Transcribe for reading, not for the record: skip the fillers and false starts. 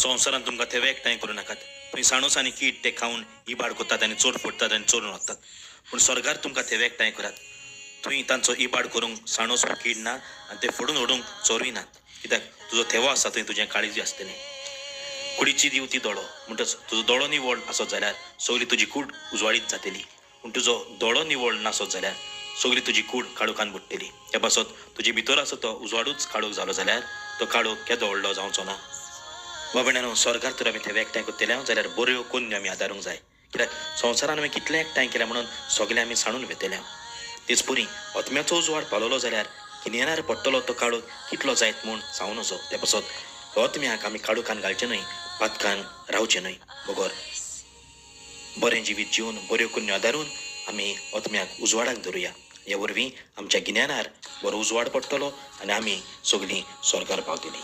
संवसारान तुमकां थेवे एकठांय करूं नाकात. थंय साणूस आनी कीट ते खावन इबाड कोतात आनी चोर फोडटात आनी चोरून वतात. पूण स्वर्गार तुमकां थेवे एकठांय करात. थंय तांचो इबाड करूंक साणूस वा कीड ना आनी ते फोडून ओडूंक चोरूय नात. कित्याक तुजो थेवो आसा थंय तुजें काळजी आसतलें. कुडीची दिवती दोळो म्हणटच तुजो दोळो निवळ आसत जाल्यार सगळी तुजी कूड उजवाडीत जातली. पूण तुजो दोळो निवळ नासत जाल्यार सगळी तुजी कूड काळोखान बुडटली. हे पासत तुजे भितर आसा तो उजवाडूच काळोख जालो जाल्यार तो काळोख केदो व्हडलो जावचो ना. बाबण्यानो, स्वर्गार तर आमी थेवे एकठांय करतले जाल्यार बऱ्यो कन्यो आमी आदारूंक जाय. कित्याक संवसारान आमी कितलें एकठांय केल्या म्हणून सगळे आमी साणून वेतल्या. तेच परी आत्म्याचो उजवाड पावलो जाल्यार गिन्यानार पडटलो तो काळोख कितलो जायत म्हूण जावं नजो. त्या पासत आत्म्याक आमी काळोखान घालचें न्हय, पातकान रावचें न्हय. बरोबर बरें जिवीत जिवन बऱ्यो कन्यो आदारून आमी आत्म्याक उजवाडाक धरुया. ह्या वरवीं आमच्या गिन्यानार बरो उजवाड पडटलो आनी आमी सगळीं स्वर्गार पावतलीं.